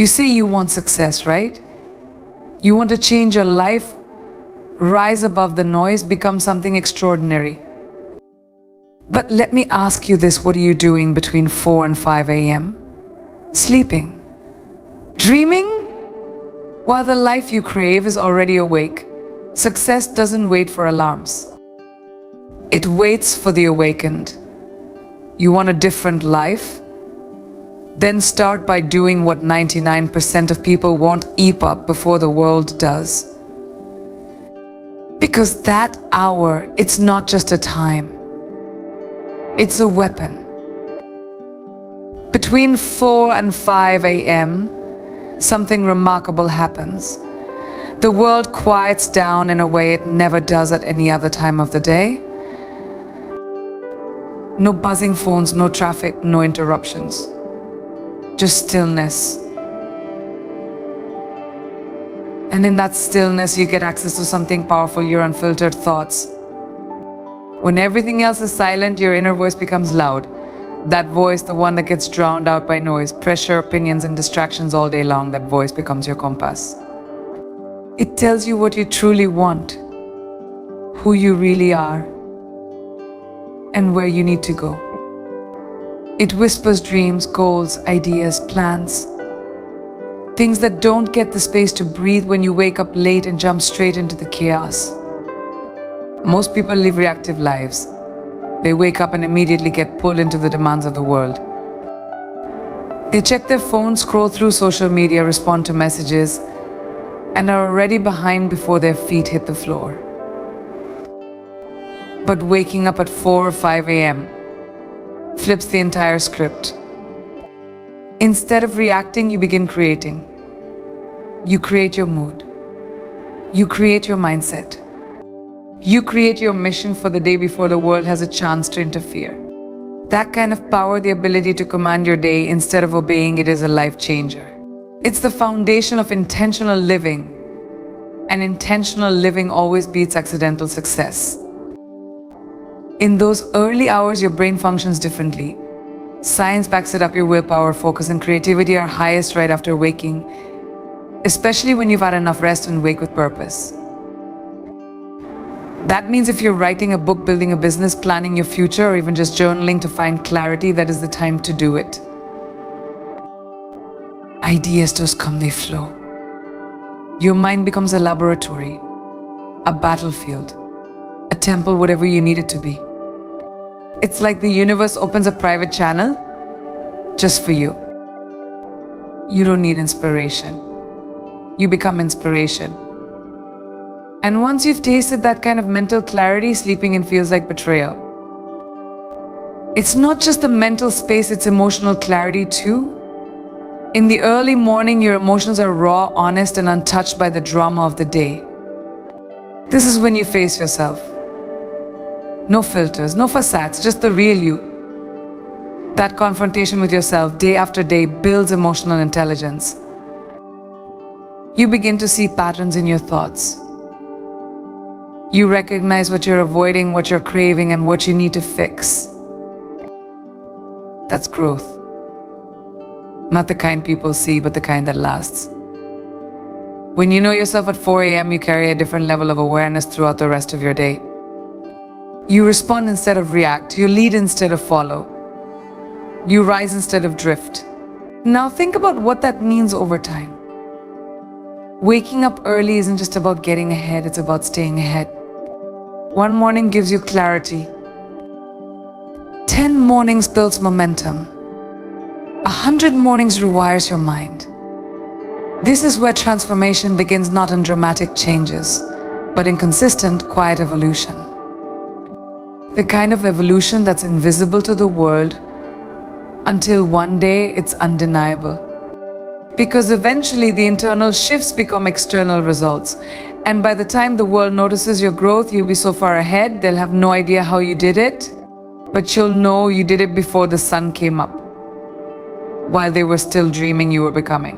You say you want success, right? You want to change your life, rise above the noise, become something extraordinary. But let me ask you this, what are you doing between 4 and 5 a.m.? Sleeping. Dreaming? While the life you crave is already awake, success doesn't wait for alarms. It waits for the awakened. You want a different life? Then start by doing what 99% of people won't eat up before the world does. Because that hour, it's not just a time. It's a weapon. Between 4 and 5 a.m., something remarkable happens. The world quiets down in a way it never does at any other time of the day. No buzzing phones, no traffic, no interruptions. Just stillness. And in that stillness, you get access to something powerful, your unfiltered thoughts. When everything else is silent, your inner voice becomes loud. That voice, the one that gets drowned out by noise, pressure, opinions, and distractions all day long, that voice becomes your compass. It tells you what you truly want, who you really are, and where you need to go. It whispers dreams, goals, ideas, plans. Things that don't get the space to breathe when you wake up late and jump straight into the chaos. Most people live reactive lives. They wake up and immediately get pulled into the demands of the world. They check their phones, scroll through social media, respond to messages, and are already behind before their feet hit the floor. But waking up at 4 or 5 a.m. flips the entire script. Instead of reacting, you begin creating. You create your mood. You create your mindset. You create your mission for the day before the world has a chance to interfere. That kind of power, the ability to command your day instead of obeying it, is a life changer. It's the foundation of intentional living. And intentional living always beats accidental success. In those early hours, your brain functions differently. Science backs it up. Your willpower, focus, and creativity are highest right after waking, especially when you've had enough rest and wake with purpose. That means if you're writing a book, building a business, planning your future, or even just journaling to find clarity, that is the time to do it. Ideas just come, they flow. Your mind becomes a laboratory, a battlefield, a temple, whatever you need it to be. It's like the universe opens a private channel just for you. You don't need inspiration. You become inspiration. And once you've tasted that kind of mental clarity, sleeping in feels like betrayal. It's not just the mental space, it's emotional clarity too. In the early morning, your emotions are raw, honest, and untouched by the drama of the day. This is when you face yourself. No filters, no facades, just the real you. That confrontation with yourself day after day builds emotional intelligence. You begin to see patterns in your thoughts. You recognize what you're avoiding, what you're craving, and what you need to fix. That's growth. Not the kind people see, but the kind that lasts. When you know yourself at 4 a.m., you carry a different level of awareness throughout the rest of your day. You respond instead of react. You lead instead of follow. You rise instead of drift. Now think about what that means over time. Waking up early isn't just about getting ahead, it's about staying ahead. One morning gives you clarity. 10 mornings builds momentum. 100 mornings rewires your mind. This is where transformation begins, not in dramatic changes, but in consistent, quiet evolution. The kind of evolution that's invisible to the world until one day it's undeniable. Because eventually the internal shifts become external results. And by the time the world notices your growth, you'll be so far ahead, they'll have no idea how you did it, but you'll know you did it before the sun came up, while they were still dreaming you were becoming.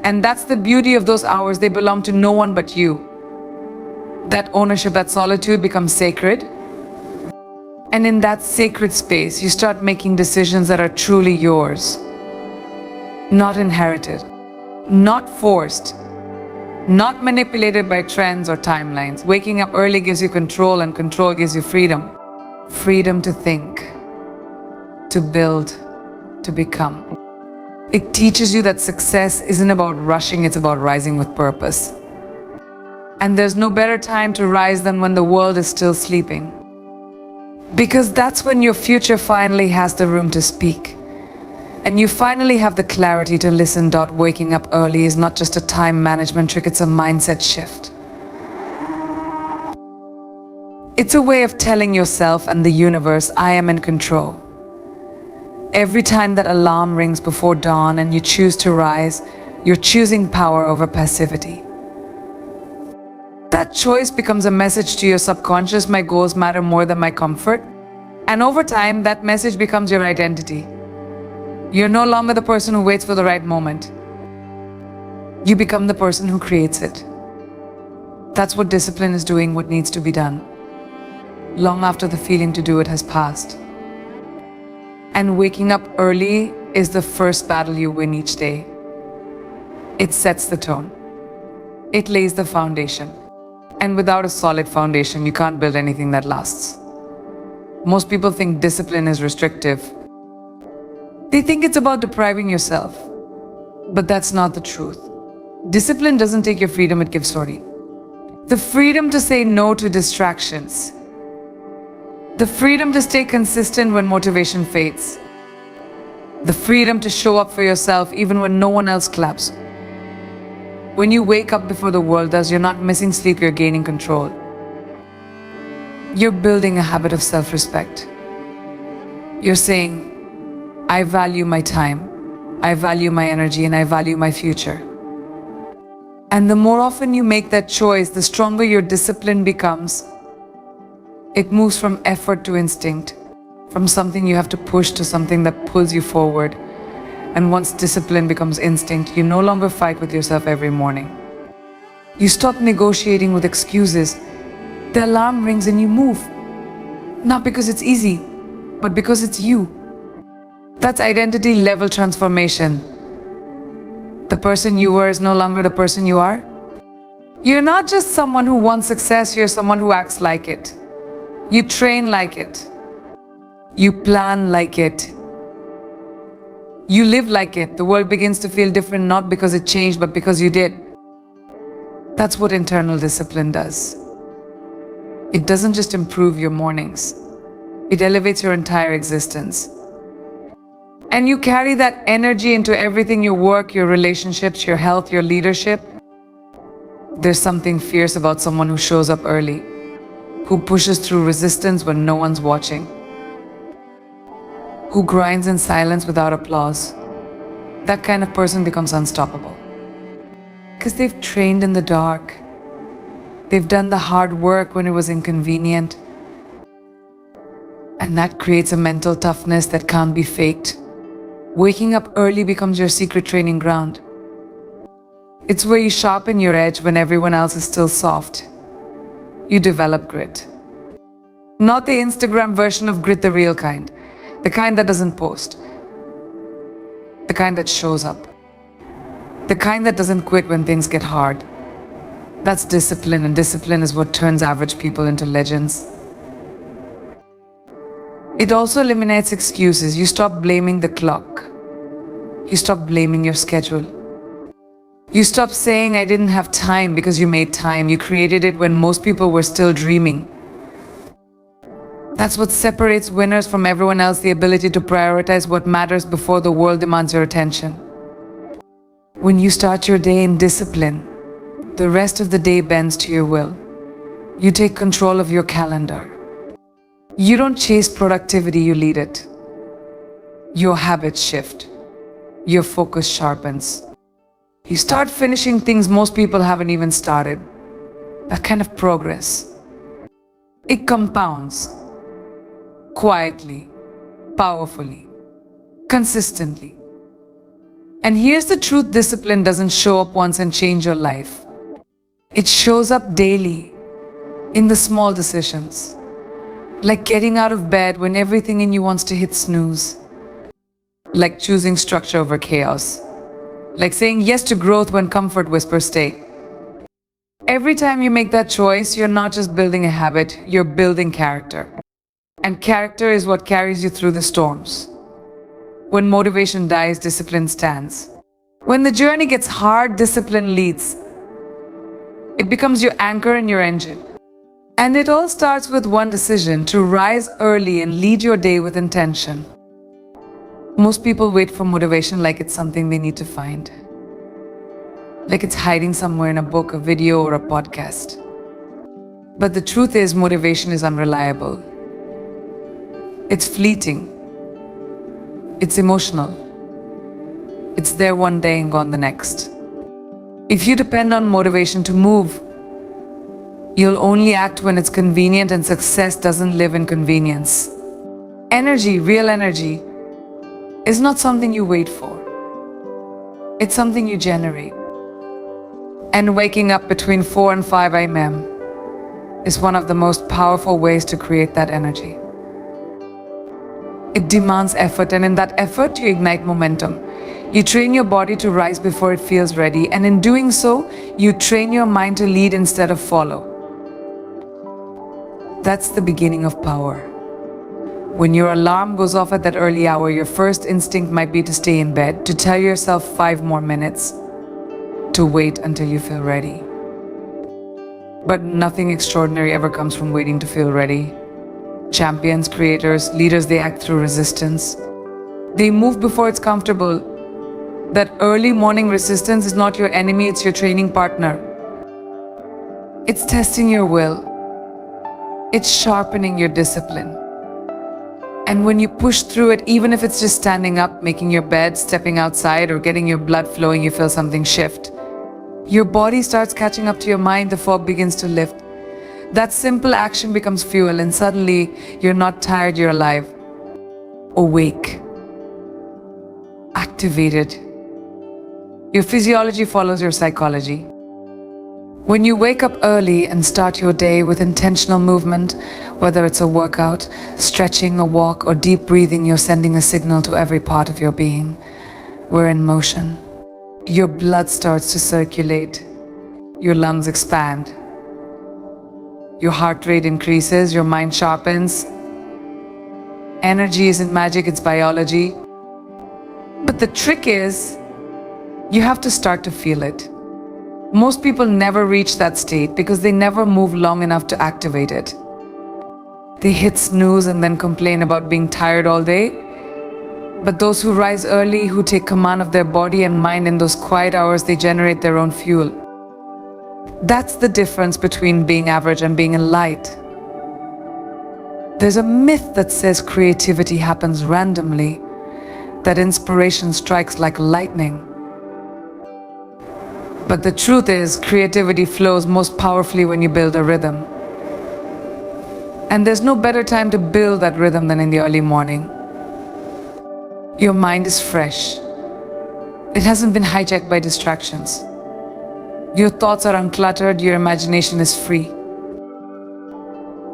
And that's the beauty of those hours. They belong to no one but you. That ownership, that solitude becomes sacred. And in that sacred space, you start making decisions that are truly yours, not inherited. not forced, not manipulated by trends or timelines. Waking up early gives you control, and control gives you freedom. Freedom to think, to build, to become. It teaches you that success isn't about rushing, it's about rising with purpose. And there's no better time to rise than when the world is still sleeping. Because that's when your future finally has the room to speak. And you finally have the clarity to listen. Waking up early is not just a time management trick, it's a mindset shift. It's a way of telling yourself and the universe, I am in control. Every time that alarm rings before dawn and you choose to rise, you're choosing power over passivity. That choice becomes a message to your subconscious, my goals matter more than my comfort. And over time, that message becomes your identity. You're no longer the person who waits for the right moment. You become the person who creates it. That's what discipline is, doing what needs to be done, long after the feeling to do it has passed. And waking up early is the first battle you win each day. It sets the tone. It lays the foundation. And without a solid foundation, you can't build anything that lasts. Most people think discipline is restrictive. They think it's about depriving yourself. But that's not the truth. Discipline doesn't take your freedom, it gives the freedom to say no to distractions. The freedom to stay consistent when motivation fades. The freedom to show up for yourself even when no one else claps. When you wake up before the world does, you're not missing sleep, you're gaining control. You're building a habit of self-respect. You're saying, I value my time, I value my energy, and I value my future. And the more often you make that choice, the stronger your discipline becomes. It moves from effort to instinct, from something you have to push to something that pulls you forward. And once discipline becomes instinct, you no longer fight with yourself every morning. You stop negotiating with excuses. The alarm rings and you move. Not because it's easy, but because it's you. That's identity level transformation. The person you were is no longer the person you are. You're not just someone who wants success, you're someone who acts like it. You train like it. You plan like it. You live like it. The world begins to feel different, not because it changed, but because you did. That's what internal discipline does. It doesn't just improve your mornings. It elevates your entire existence. And you carry that energy into everything, your work, your relationships, your health, your leadership. There's something fierce about someone who shows up early, who pushes through resistance when no one's watching, who grinds in silence without applause. That kind of person becomes unstoppable. Because they've trained in the dark. They've done the hard work when it was inconvenient. And that creates a mental toughness that can't be faked. Waking up early becomes your secret training ground. It's where you sharpen your edge when everyone else is still soft. You develop grit. Not the Instagram version of grit, the real kind. The kind that doesn't post. The kind that shows up. The kind that doesn't quit when things get hard. That's discipline, and discipline is what turns average people into legends. It also eliminates excuses. You stop blaming the clock. You stop blaming your schedule. You stop saying, I didn't have time, because you made time. You created it when most people were still dreaming. That's what separates winners from everyone else, the ability to prioritize what matters before the world demands your attention. When you start your day in discipline, the rest of the day bends to your will. You take control of your calendar. You don't chase productivity, you lead it. Your habits shift. Your focus sharpens. You start finishing things most people haven't even started. That kind of progress. It compounds. Quietly, powerfully, consistently. And here's the truth, discipline doesn't show up once and change your life. It shows up daily, in the small decisions. Like getting out of bed when everything in you wants to hit snooze. Like choosing structure over chaos. like saying yes to growth when comfort whispers stay. Every time you make that choice, you're not just building a habit, you're building character. And character is what carries you through the storms. When motivation dies, discipline stands. When the journey gets hard, discipline leads. It becomes your anchor and your engine. And it all starts with one decision: to rise early and lead your day with intention. Most people wait for motivation like it's something they need to find. Like it's hiding somewhere in a book, a video, or a podcast. But the truth is, motivation is unreliable. It's fleeting. It's emotional. It's there one day and gone the next. If you depend on motivation to move, you'll only act when it's convenient, and success doesn't live in convenience. Energy, real energy, is not something you wait for. It's something you generate. And waking up between 4 and 5 a.m. is one of the most powerful ways to create that energy. It demands effort, and in that effort, you ignite momentum. You train your body to rise before it feels ready, and in doing so, you train your mind to lead instead of follow. That's the beginning of power. When your alarm goes off at that early hour, your first instinct might be to stay in bed, to tell yourself 5 more minutes, to wait until you feel ready. But nothing extraordinary ever comes from waiting to feel ready. Champions, creators, leaders, they act through resistance. They move before it's comfortable. That early morning resistance is not your enemy, it's your training partner. It's testing your will. It's sharpening your discipline. And when you push through it, even if it's just standing up, making your bed, stepping outside, or getting your blood flowing, you feel something shift. Your body starts catching up to your mind, the fog begins to lift. That simple action becomes fuel, and suddenly you're not tired, you're alive. Awake. Activated. Your physiology follows your psychology. When you wake up early and start your day with intentional movement, whether it's a workout, stretching, a walk, or deep breathing, you're sending a signal to every part of your being. We're in motion. Your blood starts to circulate. Your lungs expand. Your heart rate increases, your mind sharpens. Energy isn't magic, it's biology. But the trick is, you have to start to feel it. Most people never reach that state because they never move long enough to activate it. They hit snooze and then complain about being tired all day. But those who rise early, who take command of their body and mind in those quiet hours, they generate their own fuel. That's the difference between being average and being a light. There's a myth that says creativity happens randomly, that inspiration strikes like lightning. But the truth is, creativity flows most powerfully when you build a rhythm. And there's no better time to build that rhythm than in the early morning. Your mind is fresh. It hasn't been hijacked by distractions. Your thoughts are uncluttered, your imagination is free.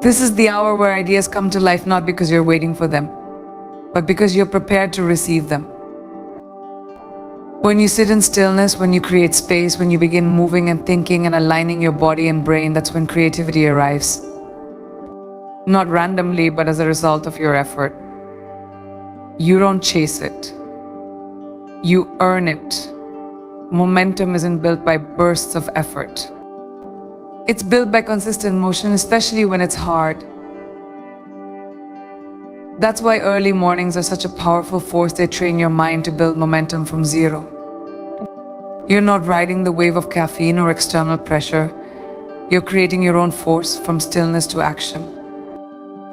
This is the hour where ideas come to life, not because you're waiting for them, but because you're prepared to receive them. When you sit in stillness, when you create space, when you begin moving and thinking and aligning your body and brain, that's when creativity arrives. Not randomly, but as a result of your effort. You don't chase it. You earn it. Momentum isn't built by bursts of effort. It's built by consistent motion, especially when it's hard. That's why early mornings are such a powerful force. They train your mind to build momentum from zero. You're not riding the wave of caffeine or external pressure. You're creating your own force from stillness to action.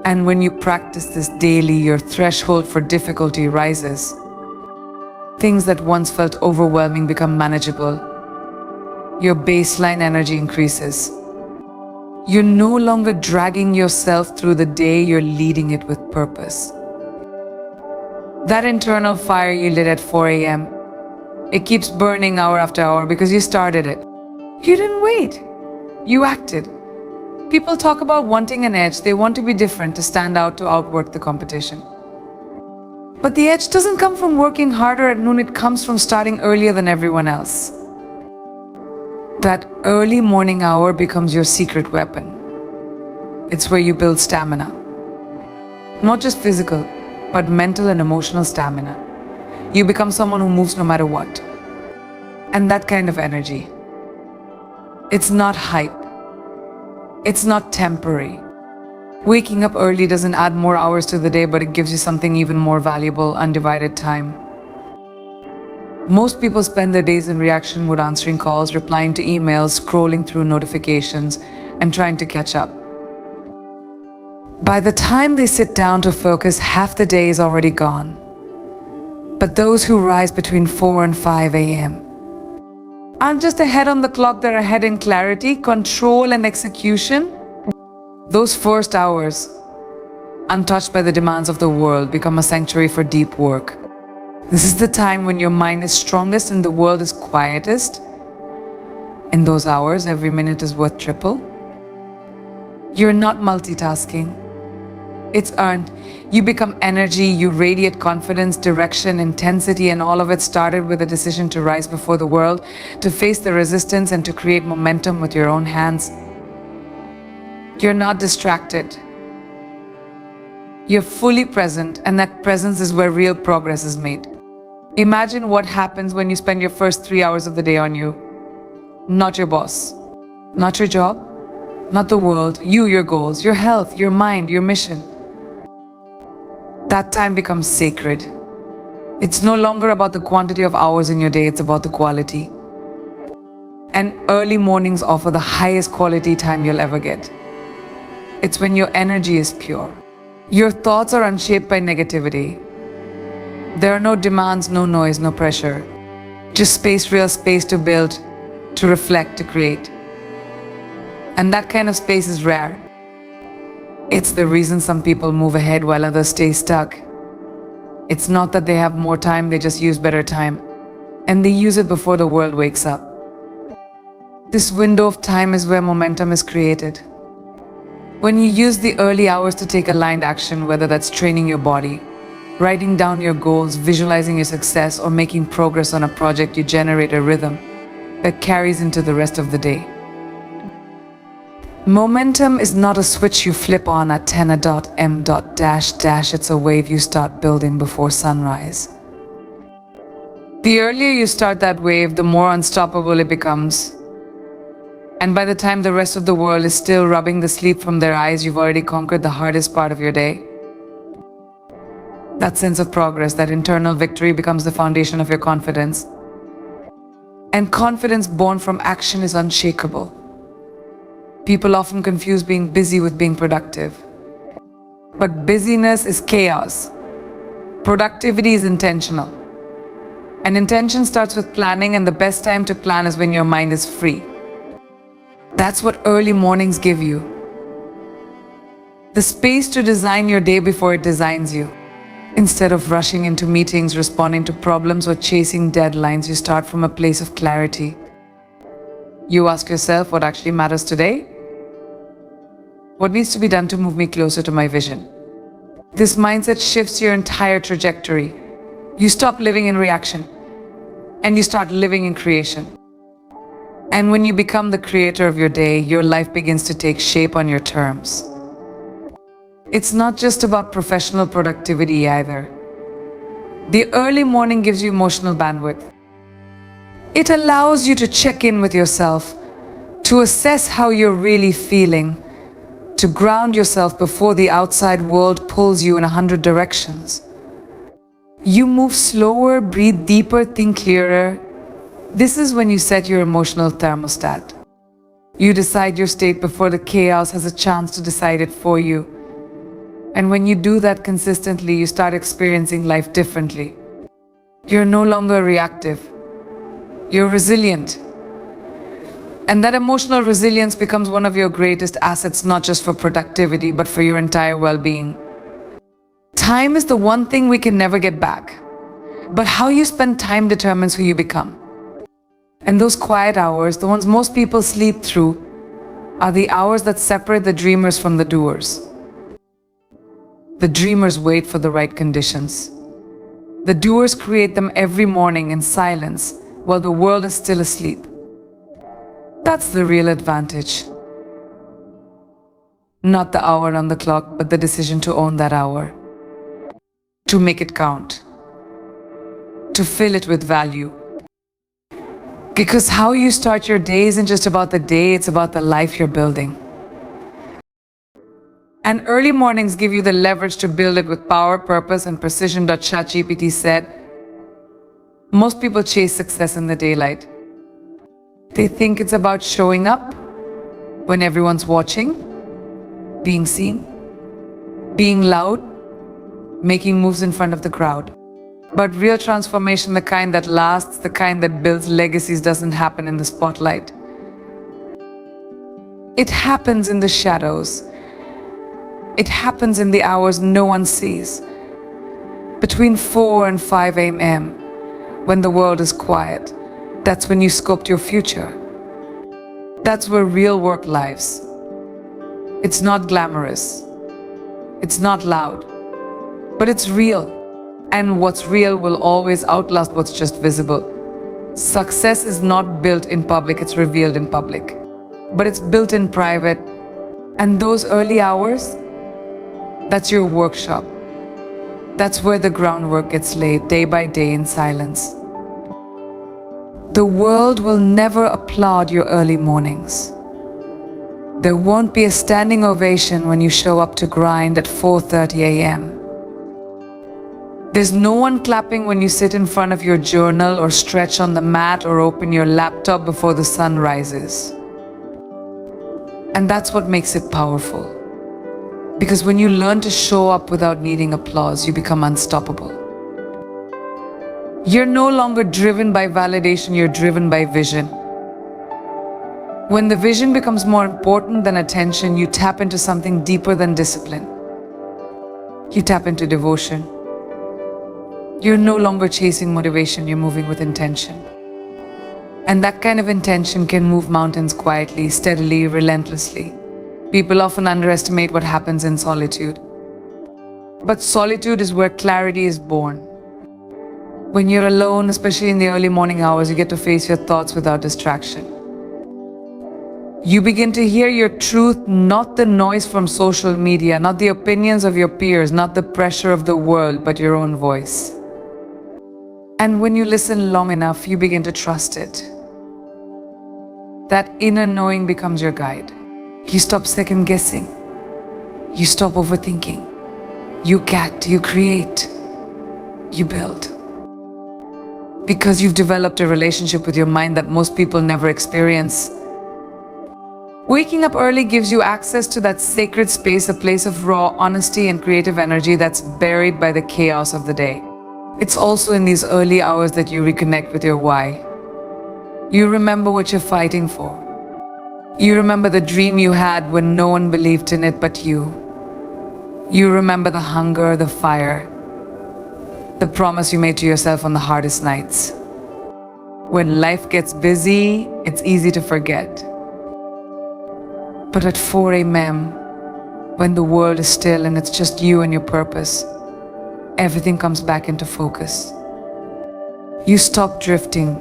And when you practice this daily, your threshold for difficulty rises. Things that once felt overwhelming become manageable. Your baseline energy increases. You're no longer dragging yourself through the day, you're leading it with purpose. That internal fire you lit at 4 a.m., it keeps burning hour after hour because you started it. You didn't wait. You acted. People talk about wanting an edge. They want to be different, to stand out, to outwork the competition. But the edge doesn't come from working harder at noon, it comes from starting earlier than everyone else. That early morning hour becomes your secret weapon. It's where you build stamina. Not just physical, but mental and emotional stamina. You become someone who moves no matter what. And that kind of energy, it's not hype. It's not temporary. Waking up early doesn't add more hours to the day, but it gives you something even more valuable: undivided time. Most people spend their days in reaction mode, answering calls, replying to emails, scrolling through notifications, and trying to catch up. By the time they sit down to focus, half the day is already gone. But those who rise between 4 and 5 a.m. aren't just ahead on the clock, they're ahead in clarity, control, and execution. Those first hours, untouched by the demands of the world, become a sanctuary for deep work. This is the time when your mind is strongest and the world is quietest. In those hours, every minute is worth triple. You're not multitasking. It's earned. You become energy, you radiate confidence, direction, intensity, and all of it started with a decision to rise before the world, to face the resistance, and to create momentum with your own hands. You're not distracted. You're fully present, and that presence is where real progress is made. Imagine what happens when you spend your first 3 hours of the day on you. Not your boss, not your job, not the world, you, your goals, your health, your mind, your mission. That time becomes sacred. It's no longer about the quantity of hours in your day, it's about the quality. And early mornings offer the highest quality time you'll ever get. It's when your energy is pure. Your thoughts are unshaped by negativity. There are no demands, no noise, no pressure. Just space, real space to build, to reflect, to create. And that kind of space is rare. It's the reason some people move ahead while others stay stuck. It's not that they have more time, they just use better time. And they use it before the world wakes up. This window of time is where momentum is created. When you use the early hours to take aligned action, whether that's training your body, writing down your goals, visualizing your success, or making progress on a project, you generate a rhythm that carries into the rest of the day. Momentum is not a switch you flip on at 10 dash. It's a wave you start building before sunrise. The earlier you start that wave, the more unstoppable it becomes. And by the time the rest of the world is still rubbing the sleep from their eyes, you've already conquered the hardest part of your day. That sense of progress, that internal victory, becomes the foundation of your confidence. And confidence born from action is unshakable. People often confuse being busy with being productive. But busyness is chaos. Productivity is intentional. And intention starts with planning, and the best time to plan is when your mind is free. That's what early mornings give you. The space to design your day before it designs you. Instead of rushing into meetings, responding to problems, or chasing deadlines, you start from a place of clarity. You ask yourself, what actually matters today? What needs to be done to move me closer to my vision? This mindset shifts your entire trajectory. You stop living in reaction, and you start living in creation. And when you become the creator of your day, your life begins to take shape on your terms. It's not just about professional productivity either. The early morning gives you emotional bandwidth. It allows you to check in with yourself, to assess how you're really feeling, to ground yourself before the outside world pulls you in 100 directions. You move slower, breathe deeper, think clearer. This is when you set your emotional thermostat. You decide your state before the chaos has a chance to decide it for you. And when you do that consistently, you start experiencing life differently. You're no longer reactive. You're resilient. And that emotional resilience becomes one of your greatest assets, not just for productivity, but for your entire well-being. Time is the one thing we can never get back. But how you spend time determines who you become. And those quiet hours, the ones most people sleep through, are the hours that separate the dreamers from the doers. The dreamers wait for the right conditions. The doers create them every morning in silence while the world is still asleep. That's the real advantage. Not the hour on the clock, but the decision to own that hour. To make it count. To fill it with value. Because how you start your day isn't just about the day, it's about the life you're building. And early mornings give you the leverage to build it with power, purpose, and precision. ChatGPT said, most people chase success in the daylight. They think it's about showing up when everyone's watching, being seen, being loud, making moves in front of the crowd. But real transformation, the kind that lasts, the kind that builds legacies, doesn't happen in the spotlight. It happens in the shadows. It happens in the hours no one sees. Between 4 and 5 a.m., when the world is quiet, that's when you sculpt your future. That's where real work lives. It's not glamorous. It's not loud. But it's real. And what's real will always outlast what's just visible. Success is not built in public, it's revealed in public. But it's built in private. And those early hours, that's your workshop. That's where the groundwork gets laid day by day in silence. The world will never applaud your early mornings. There won't be a standing ovation when you show up to grind at 4:30 a.m. There's no one clapping when you sit in front of your journal or stretch on the mat or open your laptop before the sun rises. And that's what makes it powerful. Because when you learn to show up without needing applause, you become unstoppable. You're no longer driven by validation, you're driven by vision. When the vision becomes more important than attention, you tap into something deeper than discipline. You tap into devotion. You're no longer chasing motivation, you're moving with intention. And that kind of intention can move mountains quietly, steadily, relentlessly. People often underestimate what happens in solitude. But solitude is where clarity is born. When you're alone, especially in the early morning hours, you get to face your thoughts without distraction. You begin to hear your truth, not the noise from social media, not the opinions of your peers, not the pressure of the world, but your own voice. And when you listen long enough, you begin to trust it. That inner knowing becomes your guide. You stop second guessing. You stop overthinking. You you create, you build. Because you've developed a relationship with your mind that most people never experience. Waking up early gives you access to that sacred space, a place of raw honesty and creative energy that's buried by the chaos of the day. It's also in these early hours that you reconnect with your why. You remember what you're fighting for. You remember the dream you had when no one believed in it but you. You remember the hunger, the fire, the promise you made to yourself on the hardest nights. When life gets busy, it's easy to forget. But at 4 a.m., when the world is still and it's just you and your purpose, everything comes back into focus. You stop drifting.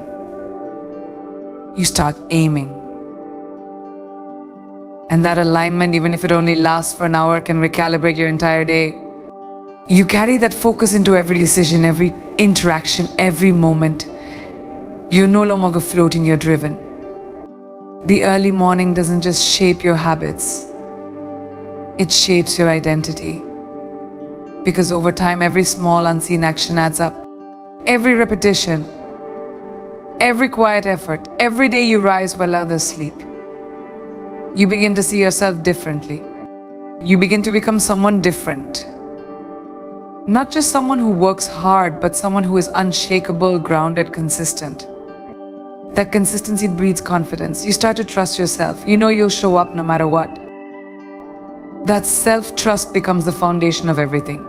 You start aiming. And that alignment, even if it only lasts for an hour, can recalibrate your entire day. You carry that focus into every decision, every interaction, every moment. You're no longer floating, you're driven. The early morning doesn't just shape your habits, it shapes your identity. Because over time, every small unseen action adds up. Every repetition, every quiet effort, every day you rise while others sleep. You begin to see yourself differently. You begin to become someone different. Not just someone who works hard, but someone who is unshakable, grounded, consistent. That consistency breeds confidence. You start to trust yourself. You know you'll show up no matter what. That self-trust becomes the foundation of everything.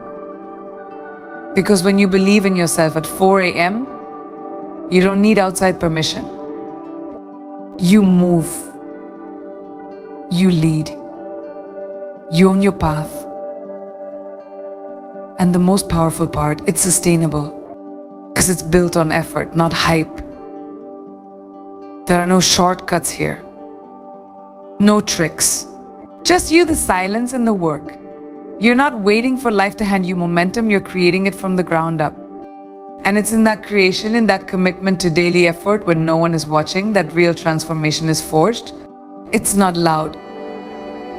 Because when you believe in yourself at 4 a.m., you don't need outside permission. You move. You lead. You own your path. And the most powerful part, it's sustainable. because it's built on effort, not hype. There are no shortcuts here, no tricks. Just you, the silence, and the work. You're not waiting for life to hand you momentum, you're creating it from the ground up. And it's in that creation, in that commitment to daily effort when no one is watching, that real transformation is forged. It's not loud,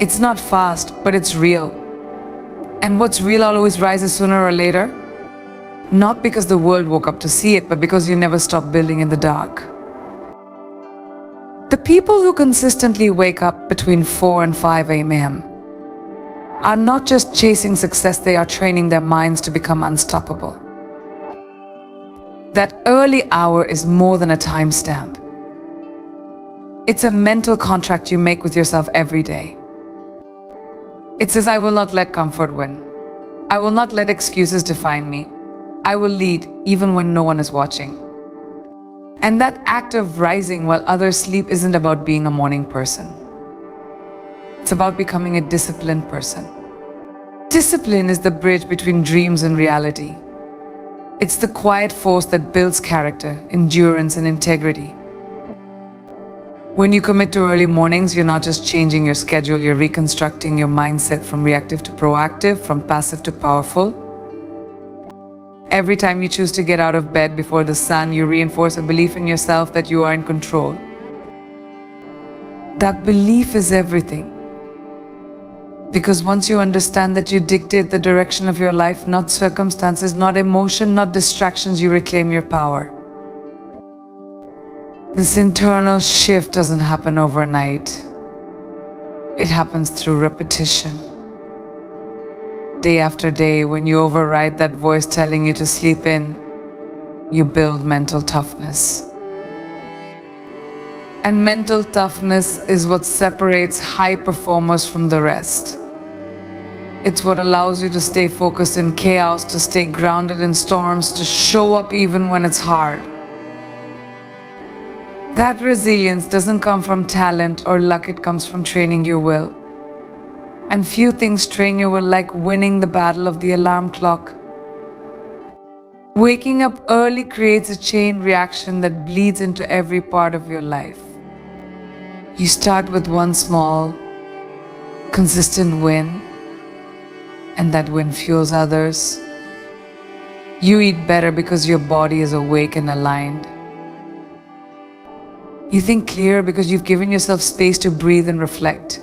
it's not fast, but it's real. And what's real always rises sooner or later. Not because the world woke up to see it, but because you never stop building in the dark. The people who consistently wake up between 4 and 5 a.m. are not just chasing success, they are training their minds to become unstoppable. That early hour is more than a timestamp. It's a mental contract you make with yourself every day. It says, I will not let comfort win. I will not let excuses define me. I will lead even when no one is watching. And that act of rising while others sleep isn't about being a morning person. It's about becoming a disciplined person. Discipline is the bridge between dreams and reality. It's the quiet force that builds character, endurance, and integrity. When you commit to early mornings, you're not just changing your schedule, you're reconstructing your mindset from reactive to proactive, from passive to powerful. Every time you choose to get out of bed before the sun, you reinforce a belief in yourself that you are in control. That belief is everything. Because once you understand that you dictate the direction of your life, not circumstances, not emotion, not distractions, you reclaim your power. This internal shift doesn't happen overnight. It happens through repetition. Day after day, when you override that voice telling you to sleep in, you build mental toughness. And mental toughness is what separates high performers from the rest. It's what allows you to stay focused in chaos, to stay grounded in storms, to show up even when it's hard. That resilience doesn't come from talent or luck, it comes from training your will. And few things train your will like winning the battle of the alarm clock. Waking up early creates a chain reaction that bleeds into every part of your life. You start with one small, consistent win, and that win fuels others. You eat better because your body is awake and aligned. You think clearer because you've given yourself space to breathe and reflect.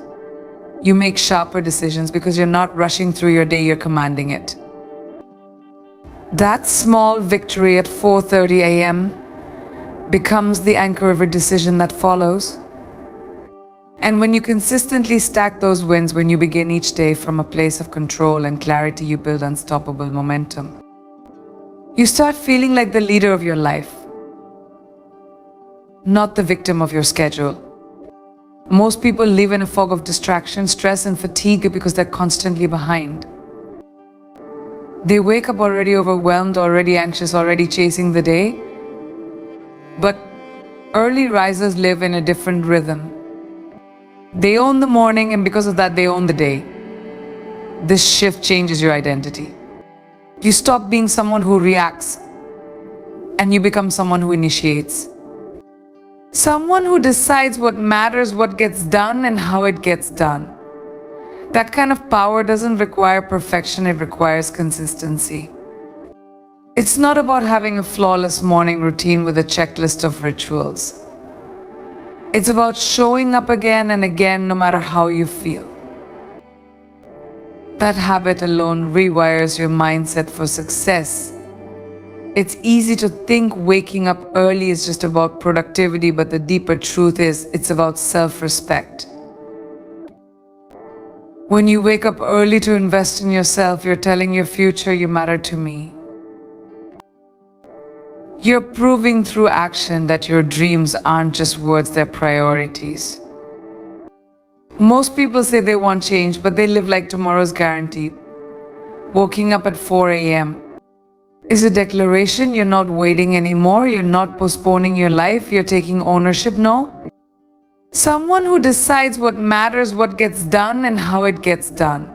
You make sharper decisions because you're not rushing through your day, you're commanding it. That small victory at 4:30 a.m. becomes the anchor of every decision that follows. And when you consistently stack those wins, when you begin each day from a place of control and clarity, you build unstoppable momentum. You start feeling like the leader of your life, not the victim of your schedule. Most people live in a fog of distraction, stress, and fatigue because they're constantly behind. They wake up already overwhelmed, already anxious, already chasing the day. But early risers live in a different rhythm. They own the morning, and because of that, they own the day. This shift changes your identity. You stop being someone who reacts, and you become someone who initiates. Someone who decides what matters, what gets done, and how it gets done. That kind of power doesn't require perfection, it requires consistency. It's not about having a flawless morning routine with a checklist of rituals. It's about showing up again and again, no matter how you feel. That habit alone rewires your mindset for success. It's easy to think waking up early is just about productivity, but the deeper truth is it's about self-respect. When you wake up early to invest in yourself, you're telling your future, you matter to me. You're proving through action that your dreams aren't just words, they're priorities. Most people say they want change, but they live like tomorrow's guaranteed. Waking up at 4 a.m. is a declaration. You're not waiting anymore. You're not postponing your life. You're taking ownership. No. Someone who decides what matters, what gets done, and how it gets done.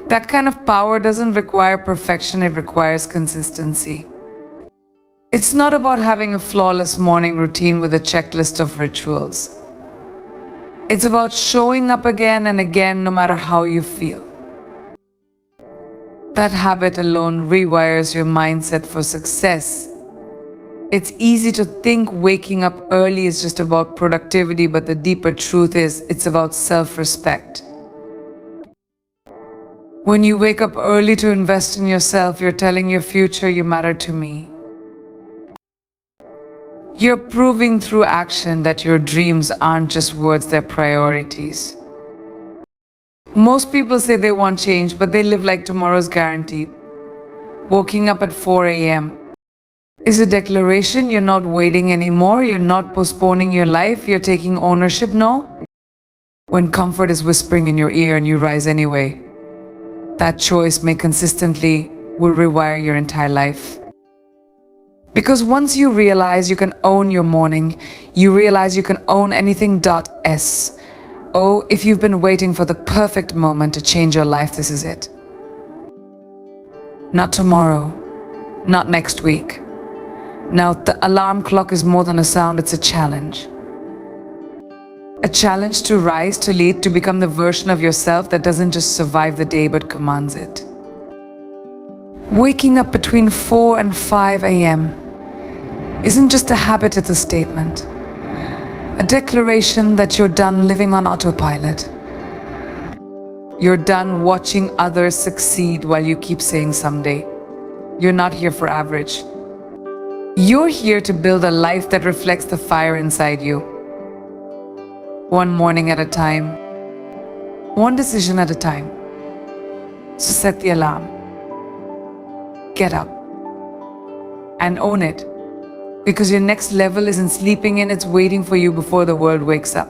That kind of power doesn't require perfection, it requires consistency. It's not about having a flawless morning routine with a checklist of rituals. It's about showing up again and again no matter how you feel. That habit alone rewires your mindset for success. It's easy to think waking up early is just about productivity, but the deeper truth is it's about self-respect. When you wake up early to invest in yourself, you're telling your future you matter to me. You're proving through action that your dreams aren't just words, they're priorities. Most people say they want change, but they live like tomorrow's guaranteed. Waking up at 4 a.m. is a declaration. You're not waiting anymore. You're not postponing your life. You're taking ownership. No. When comfort is whispering in your ear and you rise anyway, that choice made consistently will rewire your entire life. Because once you realize you can own your morning, you realize you can own anything. S. Oh, if you've been waiting for the perfect moment to change your life, this is it. Not tomorrow, not next week. Now, the alarm clock is more than a sound, it's a challenge. A challenge to rise, to lead, to become the version of yourself that doesn't just survive the day but commands it. Waking up between 4 and 5 a.m. isn't just a habit, it's a statement. A declaration that you're done living on autopilot. You're done watching others succeed while you keep saying someday. You're not here for average. You're here to build a life that reflects the fire inside you. One morning at a time. One decision at a time. So set the alarm. Get up. And own it. Because your next level isn't sleeping in, it's waiting for you before the world wakes up.